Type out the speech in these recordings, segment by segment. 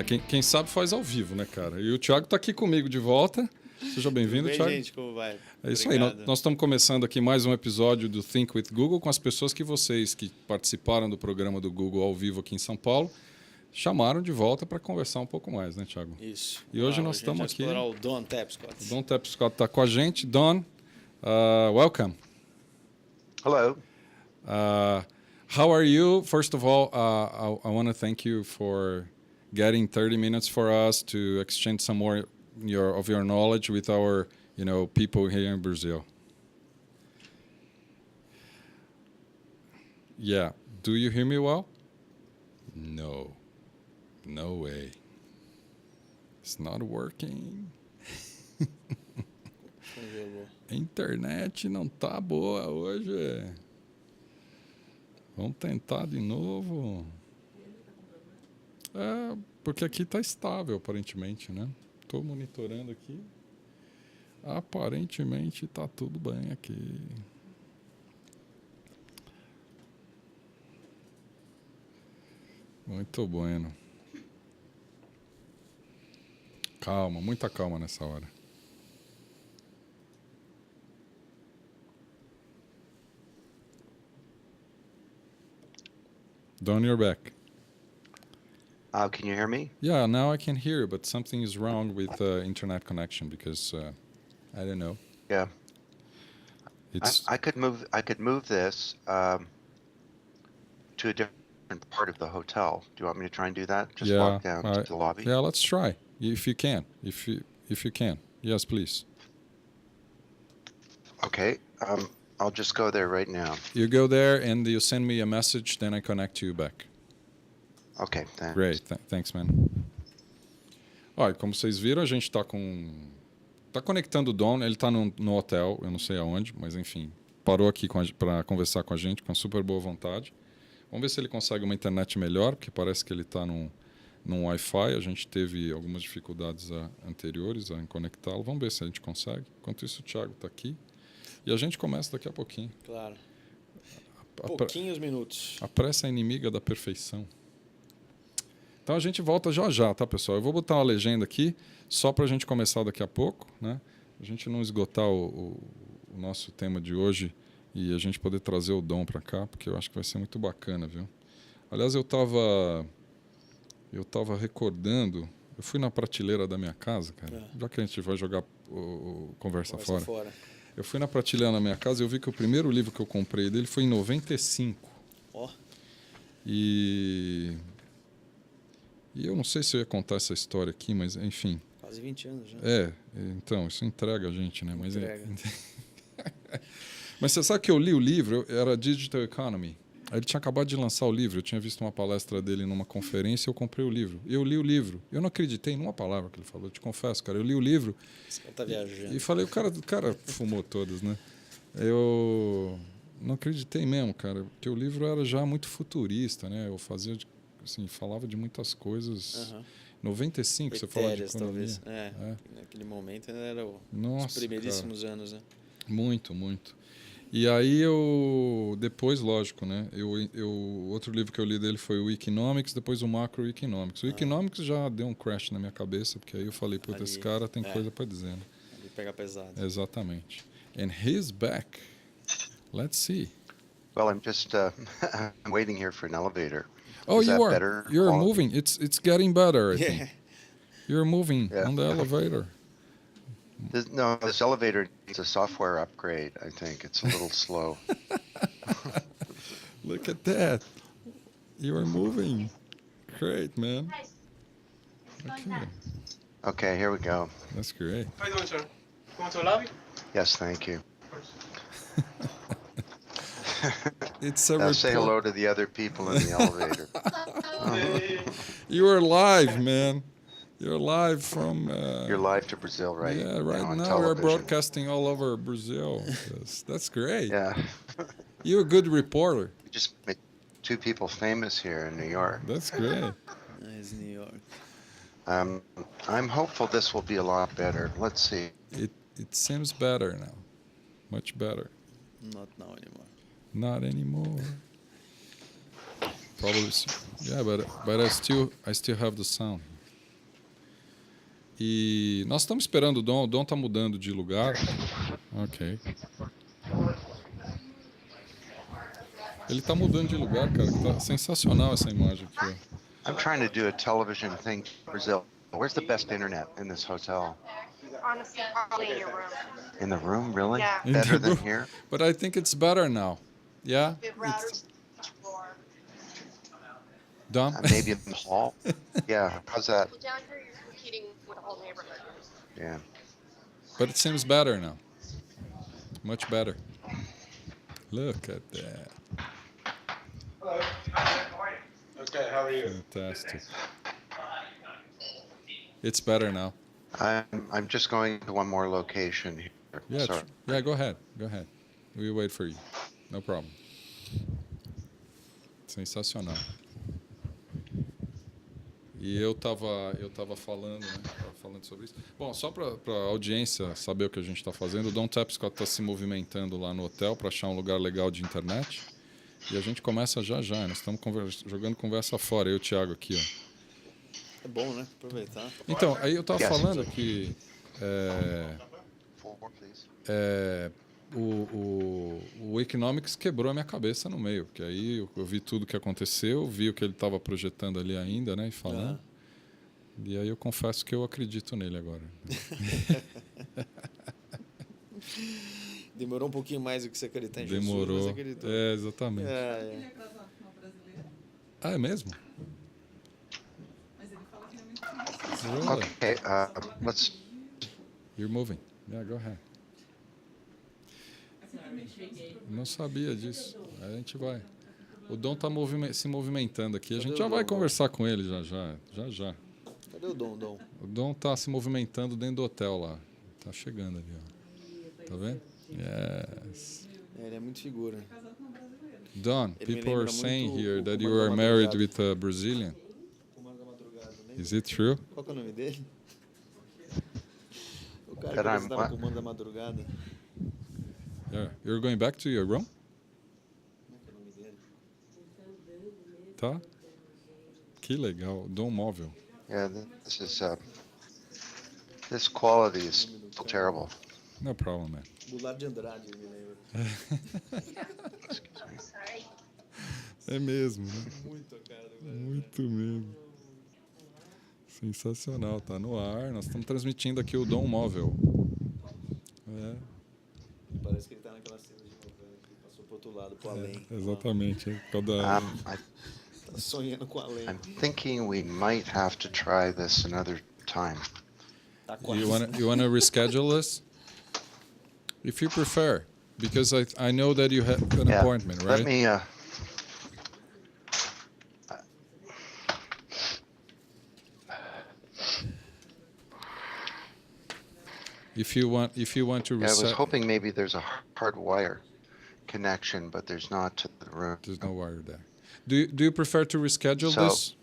Quem sabe faz ao vivo, né, cara? E o Thiago tá aqui comigo de volta. Seja bem-vindo, Thiago. Gente, como vai? É isso aí. Nós estamos começando aqui mais um episódio do Think with Google com as pessoas que vocês que participaram do programa do Google ao vivo aqui em São Paulo chamaram de volta para conversar um pouco mais, né, Thiago? Isso. E hoje nós estamos aqui. Explorar o Don Tapscott. O Don Tapscott está com a gente. Don, welcome. Hello. How are you? First of all, I want to thank you for getting 30 minutes for us to exchange some more of your knowledge with our, people here in Brazil. Yeah. Do you hear me well? No. No way. It's not working. A internet não tá boa hoje. Vamos tentar de novo. Porque aqui está estável, aparentemente, né? Estou monitorando aqui. Aparentemente está tudo bem aqui. Muito bueno. Calma, muita calma nessa hora. Don, you're back. Can you hear me? Yeah, now I can hear you, but something is wrong with internet connection because I don't know. Yeah. It's I could move this to a different part of the hotel. Do you want me to try and do that? Just walk down to the lobby. Yeah, let's try if you can. If you can, yes, please. Okay. I'll just go there right now. You go there and you send me a message, then I connect you back. Okay, thanks. Great, thanks, man. Olha, como vocês viram, a gente está conectando o Don, ele está no hotel, eu não sei aonde, mas enfim, parou aqui para conversar com a gente com super boa vontade. Vamos ver se ele consegue uma internet melhor, porque parece que ele está num Wi-Fi, a gente teve algumas dificuldades anteriores em conectá-lo. Vamos ver se a gente consegue. Enquanto isso, o Thiago está aqui. E a gente começa daqui a pouquinho. Claro. Pouquinhos minutos. A pressa é inimiga da perfeição. Então a gente volta já, tá, pessoal? Eu vou botar uma legenda aqui, só para a gente começar daqui a pouco, né? A gente não esgotar o nosso tema de hoje e a gente poder trazer o Dom para cá, porque eu acho que vai ser muito bacana, viu? Aliás, eu tava recordando, eu fui na prateleira da minha casa, cara, já que a gente vai jogar Conversa fora. Eu fui na prateleira da minha casa e eu vi que o primeiro livro que eu comprei dele foi em 95. Ó. E eu não sei se eu ia contar essa história aqui, mas enfim. Quase 20 anos já. Então, isso entrega a gente, né? Entrega. Mas você sabe que eu li o livro, era Digital Economy. Aí ele tinha acabado de lançar o livro, eu tinha visto uma palestra dele numa conferência e eu comprei o livro. Eu li o livro. Eu não acreditei em uma palavra que ele falou, eu te confesso, cara. Eu li o livro tá viajando. E falei, o cara fumou todas, né? Eu não acreditei mesmo, cara, porque o livro era já muito futurista, né? Eu fazia, assim, falava de muitas coisas. 95, você falou de economia. Talvez. Naquele momento era os primeiríssimos anos, né? Muito, muito. E aí depois, lógico, né? Outro livro que eu li dele foi o Economics, depois o Macroeconomics. O Economics já deu um crash na minha cabeça, porque aí eu falei, puta, esse cara tem coisa para dizer, né? Ali pega pesado. Exatamente. And he's back. Let's see. Well, I'm just I'm waiting here for an elevator. Oh, Is that you are. better You're quality? moving. It's getting better, I think. You're moving on the elevator. This elevator needs a software upgrade, I think. It's a little slow. Look at that. You are moving. Great, man. Okay, here we go. That's great. How are you doing, sir? Going to the lobby? Yes, thank you. It's a Now say hello to the other people in the elevator. You are live, man. You're live from... You're live to Brazil, right? Yeah, right on now we're television. broadcasting all over Brazil. That's great. Yeah. You're a good reporter. You just made two people famous here in New York. That's great. Nice, New York. I'm hopeful this will be a lot better. Let's see. It seems better now. Much better. Not now anymore. Not anymore. Probably, yeah, but I still have the sound. E nós estamos esperando o Don tá mudando de lugar. Ok. Ele tá mudando de lugar, cara. Tá sensacional essa imagem aqui, ó. I'm trying to do a television thing in Brazil. Where's the best internet in this hotel? Honestly, probably in your room. In the room, really? Yeah. Better than here? But I think it's better now. Yeah? It routers floor. Don? Maybe in the hall? Yeah, how's that? Well, down here you're competing with the whole neighborhood. Yeah. But it seems better now. Much better. Look at that. Hello. How are you? Okay, how are you? Fantastic. It's better now. I'm just going to one more location here. Yeah, Sorry. yeah, go ahead. Go ahead. We wait for you. No problem. Sensacional. E eu tava falando, né? Tava falando sobre isso. Bom, só para a audiência saber o que a gente está fazendo, o Don Tapscott está se movimentando lá no hotel para achar um lugar legal de internet. E a gente começa já. Nós estamos jogando conversa fora, eu e o Thiago aqui, ó. É bom, né? Aproveitar. Então, aí eu tava Yes. falando que Four, please. o Economics quebrou a minha cabeça no meio, porque aí eu vi tudo o que aconteceu, vi o que ele estava projetando ali ainda, né, e falando. E aí eu confesso que eu acredito nele agora. Demorou um pouquinho mais do que você acreditar em Jesus, mas Demorou. você acreditou. É, exatamente. É. Ah, é mesmo? Really? Okay, let's. You're moving. Yeah, go ahead. Não sabia disso. A gente vai. O Dom está se movimentando aqui. A gente já vai conversar com ele já. Cadê o Dom? O Dom está se movimentando dentro do hotel lá. Tá chegando ali, ó. Tá vendo? Yes. Ele é muito figura. Don, Ele me people are lembra saying muito here o that you Comando are da married Madrugada. with a Brazilian. Comando da Madrugada, né? Is it true? Qual que é o nome dele? O cara que That I'm apresentava o what? Comando da Madrugada. Yeah. You're going back to your room? Como é que é o nome dele? Tá? Que legal. Dom móvel. Yeah, this quality is terrible. No problem, man. Bular de Andrade, eu me lembro. É mesmo, né? Muito a cara do velho. Muito mesmo. Sensacional, tá no ar. Nós estamos transmitindo aqui o Dom Móvel. É, Parece que ele tá naquela cena de novela que passou pro outro lado, pro além. exatamente. Cada... Tá sonhando com o além. I'm thinking we might have to try this another time. Tá quase. You wanna reschedule this? If you prefer, because I know that you have an Yeah. appointment, right? Let me. If you want to Yeah, I was reset, hoping maybe there's a hard wire connection, but there's not to the room. there's no wire there. Do you prefer to reschedule So- this?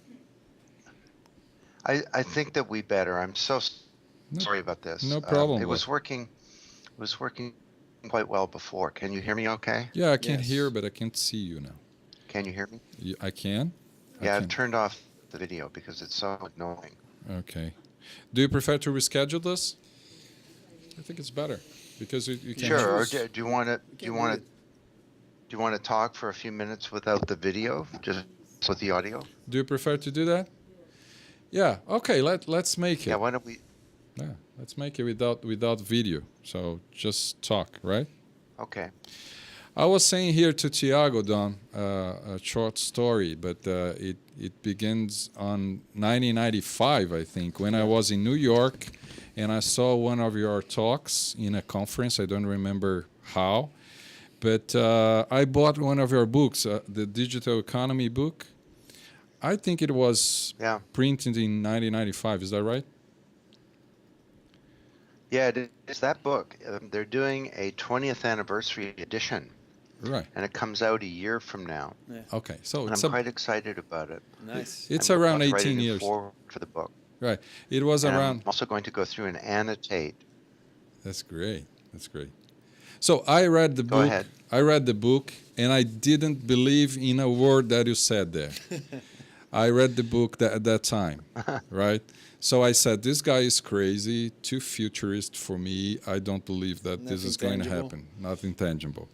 I think that we better. I'm so No- sorry about this. no problem, It was Will. working. It was working quite well before. Can you hear me? Okay. Yeah, I can Yes. hear, but I can't see you now. Can you hear me? I can. Yeah, I I've can. turned off the video because it's so annoying. Okay. Do you prefer to reschedule this? I think it's better because you can. Sure. Or choose. do you want to? Do you want to? Do you want to talk for a few minutes without the video, just with the audio? Do you prefer to do that? Yeah. Okay. Let's make it. Yeah. Why don't we? Yeah. Let's make it without video. So just talk, right? Okay. I was saying here to Thiago, Don, a short story, but it begins on 1995, I think, when I was in New York, and I saw one of your talks in a conference. I don't remember how, but I bought one of your books, the Digital Economy book. I think it was Yeah. printed in 1995. Is that right? Yeah. It's that book. They're doing a 20th anniversary edition, Right. and it comes out a year from now. Okay. So And it's I'm quite excited about it. Nice. it's I'm around writing 18 a years. forward for the book. Right. It was And around. I'm also going to go through and annotate. That's great. That's great. So I read the Go book. ahead. I read the book, and I didn't believe in a word that you said there. I read the book at that time, right? So I said, this guy is crazy, too futurist for me. I don't believe that this is going to happen. Nothing tangible.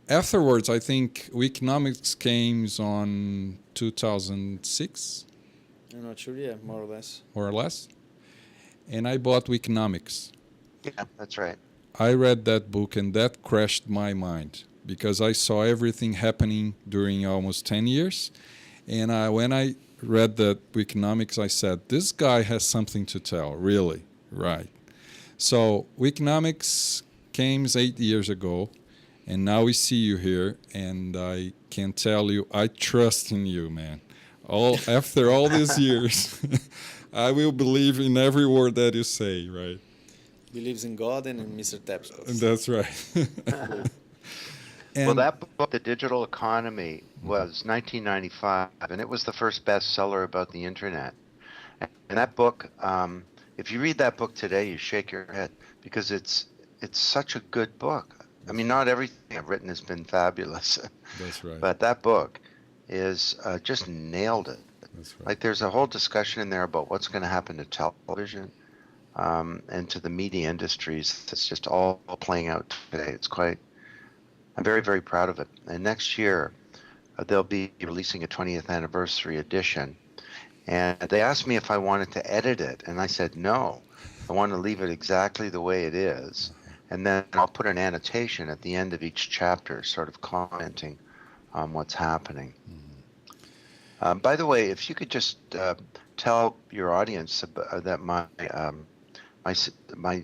Afterwards, I think Weekonomics came on 2006. I'm not sure, yeah, more or less. More or less. And I bought Weekonomics. Yeah, that's right. I read that book and that crashed my mind because I saw everything happening during almost 10 years. And when I read that Weekonomics, I said, this guy has something to tell, really, right? So Weekonomics came 8 years ago, and now we see you here, and I can tell you, I trust in you, man. After all these years, I will believe in every word that you say, right? Believes in God and in Mr. Tapscott. That's right. Well, that book, The Digital Economy, was 1995, and it was the first bestseller about the internet. And that book, if you read that book today, you shake your head because it's such a good book. I mean, not everything I've written has been fabulous. That's right. But that book is just nailed it. That's right. Like there's a whole discussion in there about what's going to happen to television and to the media industries. It's just all playing out today. I'm very, very proud of it. And next year, they'll be releasing a 20th anniversary edition. And they asked me if I wanted to edit it. And I said, no, I want to leave it exactly the way it is. And then I'll put an annotation at the end of each chapter, sort of commenting on what's happening. By the way, if you could just tell your audience that my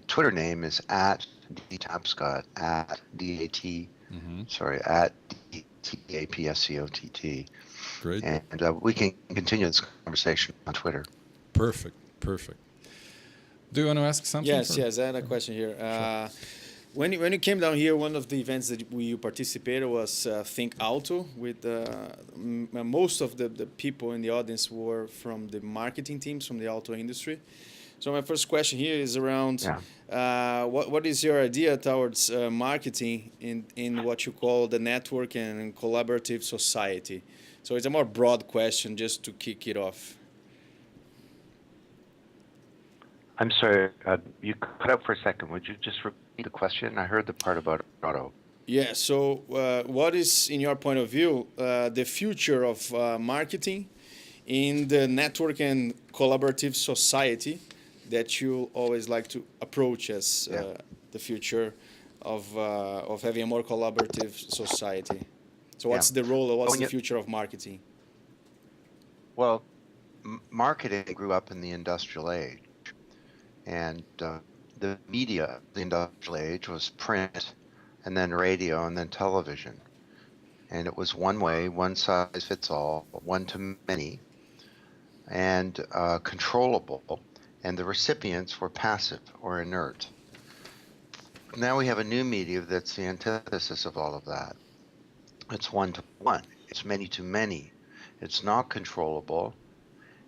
Twitter name is @DTapscott, @DAT. Sorry, @DTAPSCOTT. Great. And we can continue this conversation on Twitter. Perfect. Do you want to ask something? Yes, I had a question here. Sure. When you came down here, one of the events that you participated was Think Auto. With most of the people in the audience were from the marketing teams from the auto industry. So my first question here is around what is your idea towards marketing in what you call the network and collaborative society? So it's a more broad question just to kick it off. I'm sorry, you cut out for a second. Would you just repeat the question? I heard the part about auto. Yeah, so what is, in your point of view, the future of marketing in the network and collaborative society that you always like to approach as the future of having a more collaborative society? So what's the role, or what's the future of marketing? Well, marketing grew up in the industrial age. And the media, the industrial age, was print, and then radio, and then television. And it was one way, one size fits all, one to many, and controllable. And the recipients were passive or inert. Now we have a new media that's the antithesis of all of that. It's one to one. It's many to many. It's not controllable.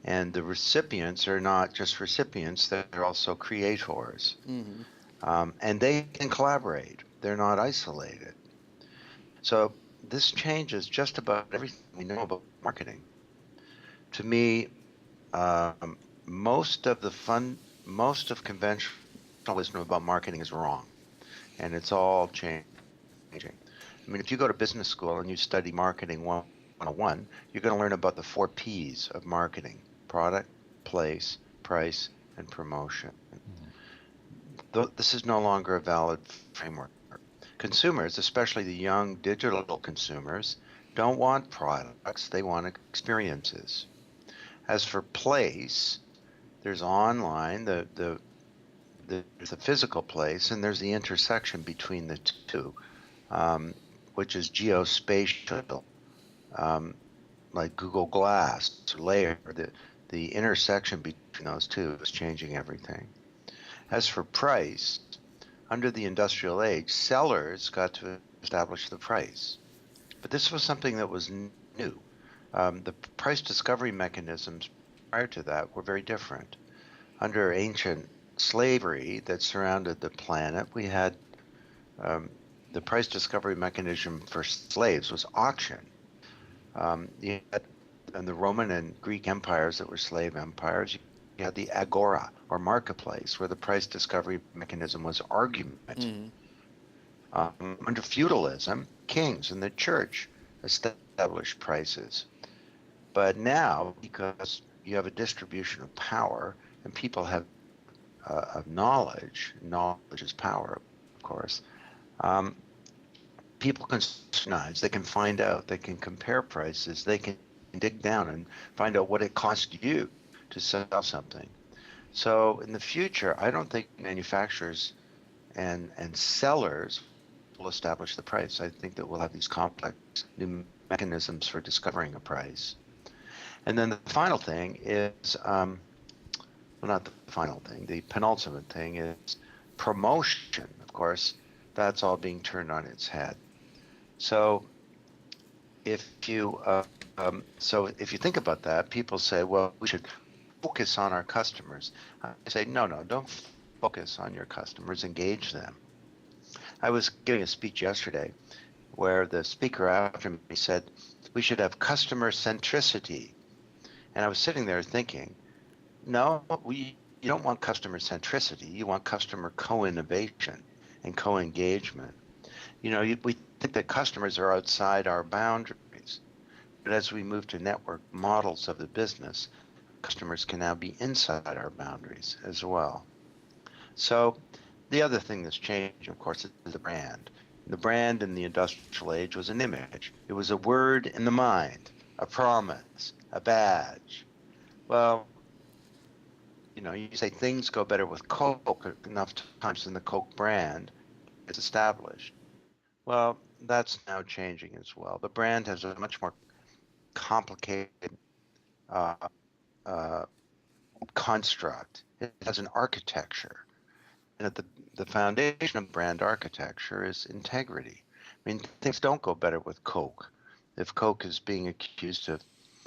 And the recipients are not just recipients, they're also creators. And they can collaborate. They're not isolated. So this changes just about everything we know about marketing. To me, most of conventional wisdom about marketing is wrong. And it's all changing. I mean, if you go to business school and you study marketing 101, you're going to learn about the 4 Ps of marketing: product, place, price, and promotion. This is no longer a valid framework. Consumers, especially the young digital consumers, don't want products, they want experiences. As for place, there's online, there's the physical place, and there's the intersection between the two, which is geospatial, like Google Glass, layer. The intersection between those two is changing everything. As for price, under the industrial age, sellers got to establish the price. But this was something that was new. The price discovery mechanisms prior to that were very different. Under ancient slavery that surrounded the planet, we had the price discovery mechanism for slaves was auction. You had and the Roman and Greek empires that were slave empires, you had the agora or marketplace where the price discovery mechanism was argument. Under feudalism, kings and the church established prices. But now, because you have a distribution of power and people have of knowledge is power, of course, um, people can scrutinize, they can find out, they can compare prices, they can dig down and find out what it cost you to sell something. So in the future, I don't think manufacturers and sellers will establish the price. I think that we'll have these complex new mechanisms for discovering a price. And then the final thing is, well, not the final thing, the penultimate thing is promotion. Of course, that's all being turned on its head. So if you if you think about that, people say, well, we should focus on our customers. I say, no, don't focus on your customers, engage them. I was giving a speech yesterday where the speaker after me said, we should have customer centricity. And I was sitting there thinking, no, you don't want customer centricity. You want customer co-innovation and co-engagement. You know, we think that customers are outside our boundaries. But as we move to network models of the business, customers can now be inside our boundaries as well. So the other thing that's changed, of course, is the brand. The brand in the industrial age was an image. It was a word in the mind, a promise, a badge. Well, you know, you say things go better with Coke enough times than the Coke brand is established. Well, that's now changing as well. The brand has a much more complicated uh, uh, construct. It has an architecture. And at the foundation of brand architecture is integrity. I mean, things don't go better with Coke. If Coke is being accused of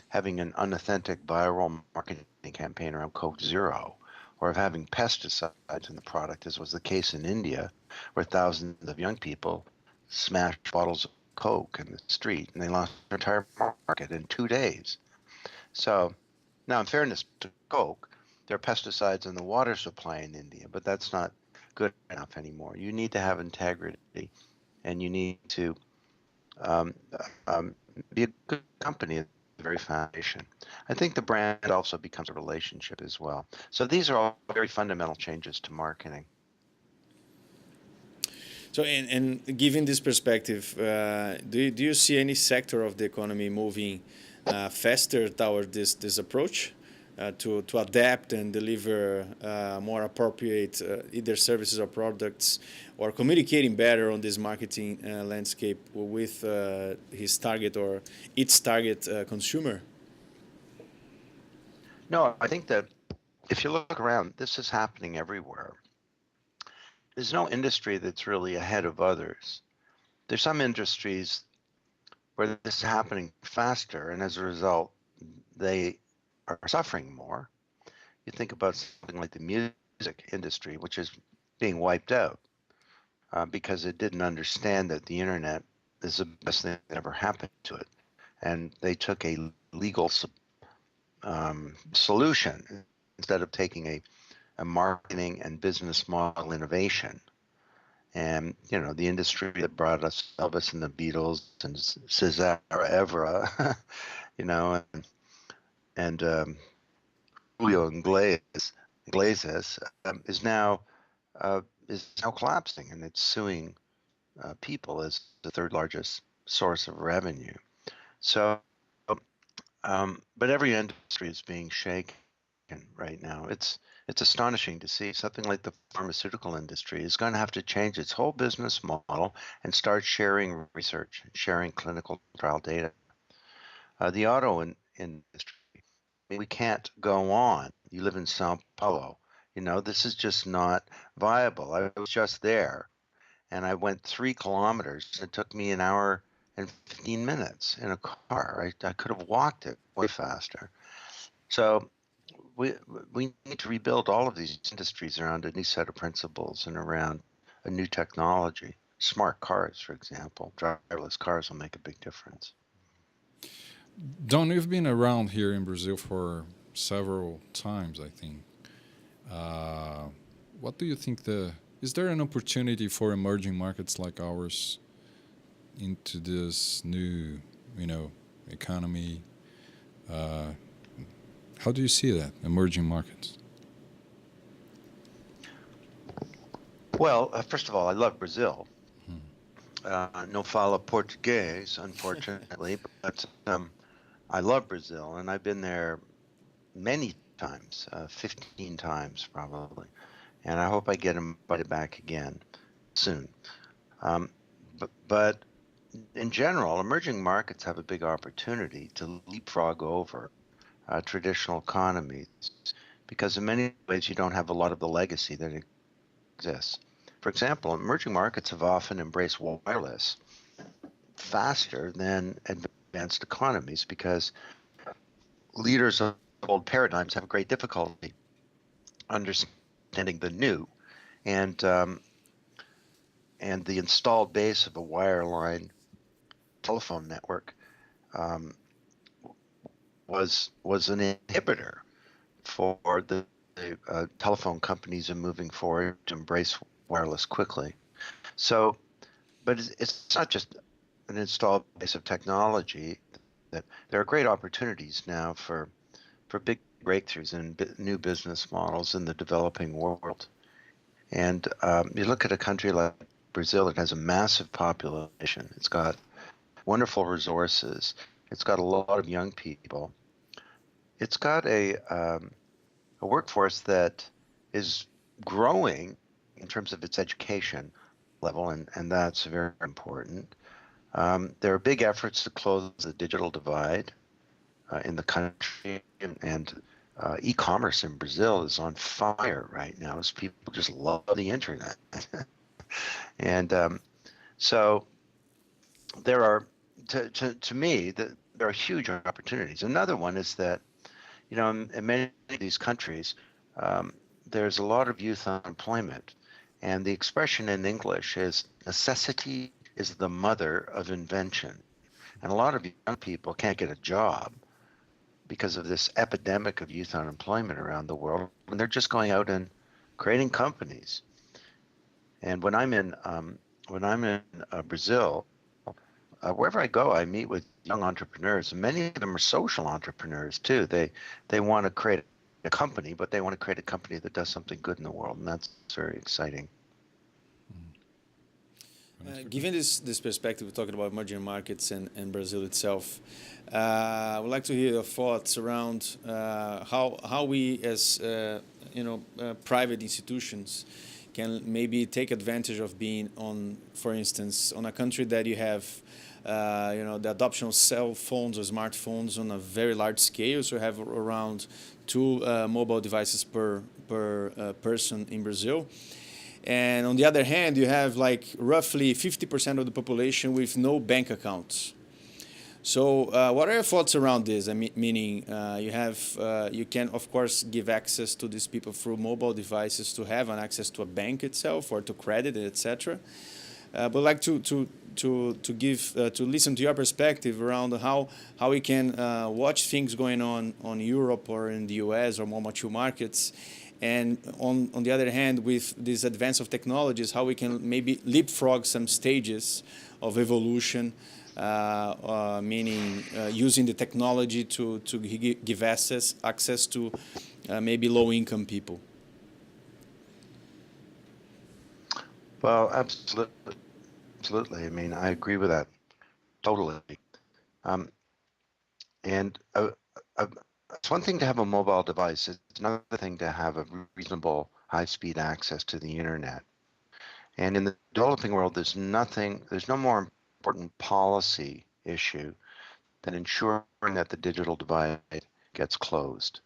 having an unauthentic viral marketing campaign around Coke Zero, or of having pesticides in the product, as was the case in India, where thousands of young people smashed bottles of Coke in the street and they lost their entire market in 2 days. So now, in fairness to Coke, there are pesticides in the water supply in India, but that's not good enough anymore. You need to have integrity, and you need to be a good company at the very foundation. I think the brand also becomes a relationship as well. So these are all very fundamental changes to marketing. So, and given this perspective, do you see any sector of the economy moving faster toward this approach to adapt and deliver more appropriate either services or products, or communicating better on this marketing landscape with his target or its target consumer? No, I think that if you look around, this is happening everywhere. There's no industry that's really ahead of others. There's some industries where this is happening faster, and as a result, they are suffering more. You think about something like the music industry, which is being wiped out because it didn't understand that the internet is the best thing that ever happened to it. And they took a legal solution instead of taking a marketing and business model innovation. And, you know, the industry that brought us Elvis and the Beatles and Cesar Evra, you know, and Julio Iglesias is now collapsing, and it's suing people as the third largest source of revenue. So, but every industry is being shaken right now. It's astonishing to see something like the pharmaceutical industry is going to have to change its whole business model and start sharing research and sharing clinical trial data. The auto industry, we can't go on. You live in Sao Paulo. You know, this is just not viable. I was just there, and I went 3 kilometers. It took me an hour and 15 minutes in a car. I could have walked it way faster. So we need to rebuild all of these industries around a new set of principles and around a new technology. Smart cars, for example, driverless cars will make a big difference. Don, you've been around here in Brazil for several times, I think. Uh, what do you think is there an opportunity for emerging markets like ours into this new, economy? Uh, how do you see that, emerging markets? Well, first of all, I love Brazil. No fala português, unfortunately, but I love Brazil, and I've been there many times, 15 times probably, and I hope I get invited back again soon. Um, but in general, emerging markets have a big opportunity to leapfrog over traditional economies because in many ways you don't have a lot of the legacy that exists. For example, emerging markets have often embraced wireless faster than advanced economies because leaders of old paradigms have great difficulty understanding the new, and and the installed base of a wireline telephone network um, was an inhibitor for the telephone companies in moving forward to embrace wireless quickly. So, but it's not just an installed base of technology. That there are great opportunities now for big breakthroughs in new business models in the developing world. And you look at a country like Brazil, it has a massive population. It's got wonderful resources. It's got a lot of young people. It's got a workforce that is growing in terms of its education level, and that's very important. There are big efforts to close the digital divide in the country, and e-commerce in Brazil is on fire right now as people just love the internet. And so there are, to me, there are huge opportunities. Another one is that, in many of these countries, there's a lot of youth unemployment. And the expression in English is necessity is the mother of invention. And a lot of young people can't get a job because of this epidemic of youth unemployment around the world, and they're just going out and creating companies. And when I'm in Brazil, wherever I go, I meet with young entrepreneurs, and many of them are social entrepreneurs too. They want to create a company, but they want to create a company that does something good in the world, and that's very exciting. Given this perspective, we're talking about emerging markets and Brazil itself, I would like to hear your thoughts around how we as private institutions can maybe take advantage of being on, for instance, on a country that you have the adoption of cell phones or smartphones on a very large scale. So you have around 2 mobile devices per person in Brazil. And on the other hand, you have like roughly 50% of the population with no bank accounts. So what are your thoughts around this? I mean, meaning you can, of course, give access to these people through mobile devices to have an access to a bank itself or to credit, etc. But I'd like to listen to your perspective around how we can watch things going on Europe or in the US or more mature markets. And on the other hand, with this advance of technologies, how we can maybe leapfrog some stages of evolution, meaning using the technology to give access to maybe low-income people. Well, absolutely. I mean, I agree with that totally. And it's one thing to have a mobile device. It's another thing to have a reasonable high-speed access to the internet. And in the developing world, there's no more important policy issue than ensuring that the digital divide gets closed.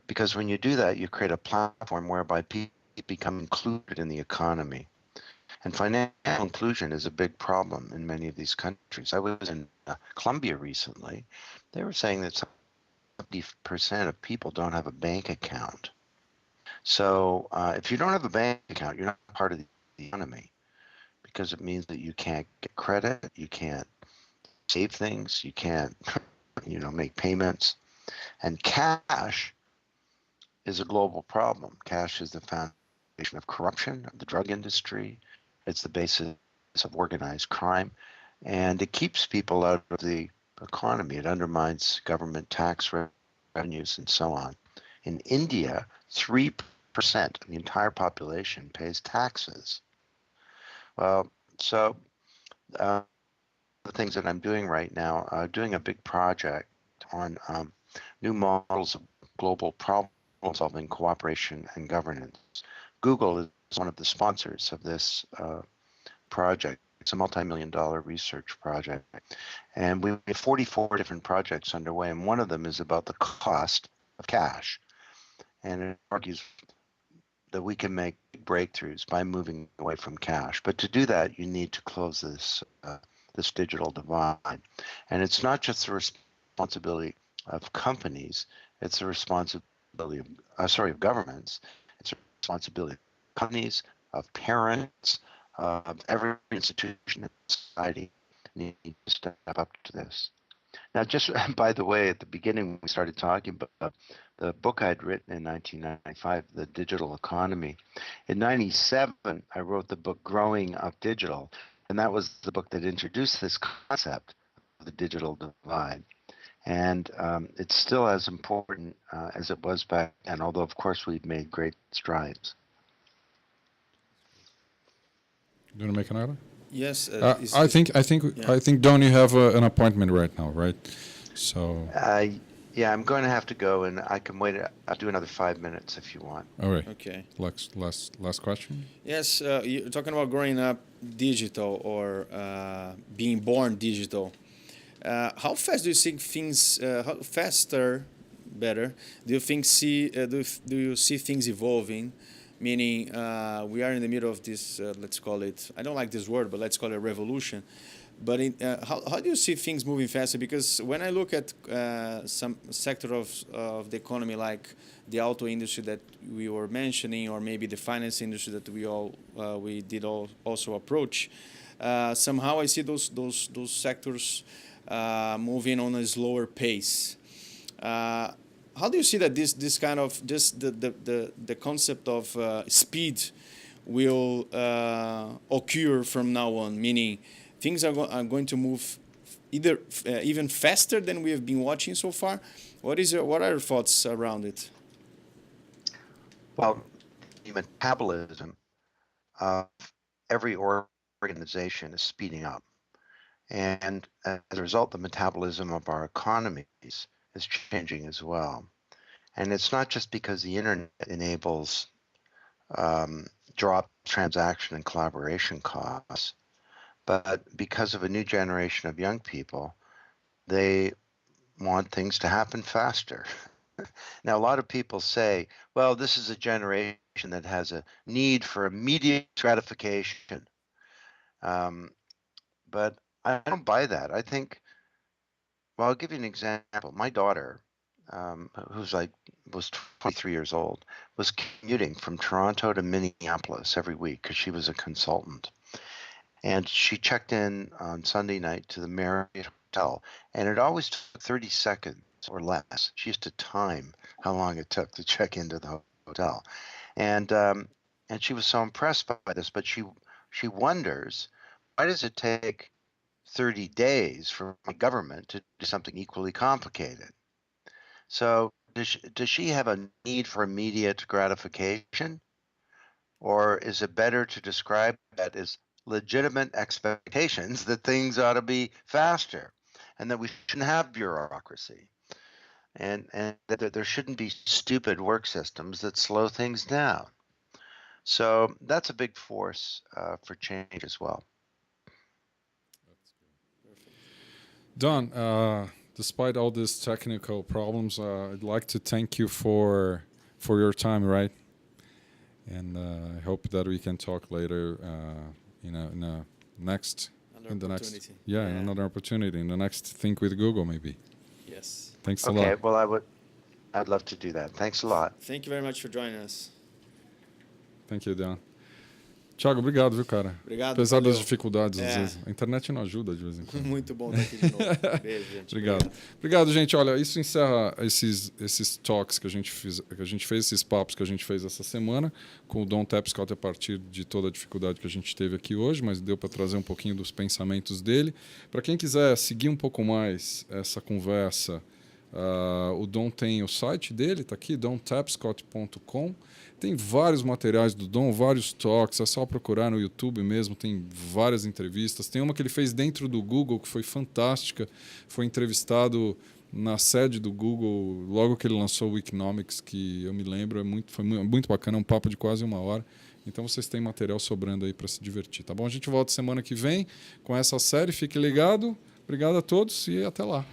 Because when you do that, you create a platform whereby people become included in the economy. And financial inclusion is a big problem in many of these countries. I was in Colombia recently. They were saying that 70% of people don't have a bank account. So if you don't have a bank account, you're not part of the economy, because it means that you can't get credit, you can't save things, you can't make payments. And cash is a global problem. Cash is the foundation of corruption, of the drug industry. It's the basis of organized crime. And it keeps people out of the economy. It undermines government tax revenues and so on. In India, 3% of the entire population pays taxes. Well, so the things that I'm doing right now, doing a big project on new models of global problem-solving, cooperation, and governance. Google is one of the sponsors of this project. It's a multi-million-dollar research project. And we have 44 different projects underway, and one of them is about the cost of cash. And it argues that we can make breakthroughs by moving away from cash. But to do that, you need to close this digital divide. And it's not just the responsibility of companies, it's the responsibility of governments. It's the responsibility of companies, of parents, of every institution in society need to step up to this. Now, just by the way, at the beginning when we started talking about the book I'd written in 1995, The Digital Economy. In 97, I wrote the book Growing Up Digital, and that was the book that introduced this concept of the digital divide. And it's still as important as it was back then, although, of course, we've made great strides. Do you want to make another? Yes. I think Don, you have an appointment right now, right? So. Yeah, I'm going to have to go, and I can wait. I'll do another 5 minutes if you want. All right. Okay. Last question. Yes, you're talking about growing up digital or being born digital. How fast do you think things? How faster, better? Do you think do you see things evolving? Meaning, we are in the middle of this. Let's call it. I don't like this word, but let's call it a revolution. But how do you see things moving faster? Because when I look at some sector of the economy, like the auto industry that we were mentioning, or maybe the finance industry that we did also approach, somehow I see those sectors moving on a slower pace. How do you see that this kind of just the concept of speed will occur from now on? Meaning, things are going to move either even faster than we have been watching so far. What are your thoughts around it? Well, the metabolism of every organization is speeding up. And as a result, the metabolism of our economies is changing as well. And it's not just because the internet enables drop transaction and collaboration costs, but because of a new generation of young people, they want things to happen faster. Now, a lot of people say, well, this is a generation that has a need for immediate gratification. But I don't buy that. I think, well, I'll give you an example. My daughter, was 23 years old, was commuting from Toronto to Minneapolis every week because she was a consultant. And she checked in on Sunday night to the Marriott Hotel, and it always took 30 seconds or less. She used to time how long it took to check into the hotel. And she was so impressed by this, but she wonders, why does it take 30 days for my government to do something equally complicated? So does she have a need for immediate gratification? Or is it better to describe that as legitimate expectations that things ought to be faster and that we shouldn't have bureaucracy and that there shouldn't be stupid work systems that slow things down? So that's a big force for change as well. Don, despite all these technical problems, I'd like to thank you for your time, right? And I hope that we can talk later, in the next another opportunity in the next Think with Google, maybe. Yes. Thanks a lot. Okay, well, I'd love to do that. Thanks a lot. Thank you very much for joining us. Thank you, Don. Thiago, obrigado, viu, cara? Obrigado. Apesar valeu. das dificuldades, às É. vezes. A internet não ajuda de vez em quando. Muito bom estar aqui de novo. Beijo, gente. Obrigado. Obrigado, gente. Olha, isso encerra esses talks que a gente fez, esses papos que a gente fez essa semana com o Don Tapscott a partir de toda a dificuldade que a gente teve aqui hoje, mas deu para trazer um pouquinho dos pensamentos dele. Para quem quiser seguir um pouco mais essa conversa, o Don tem o site dele, está aqui, dontapscott.com. Tem vários materiais do Don, vários talks, é só procurar no YouTube mesmo, tem várias entrevistas. Tem uma que ele fez dentro do Google, que foi fantástica. Foi entrevistado na sede do Google, logo que ele lançou o Economics, que eu me lembro, foi muito bacana, um papo de quase 1 hora. Então vocês têm material sobrando aí para se divertir, tá bom? A gente volta semana que vem com essa série, fique ligado. Obrigado a todos e até lá.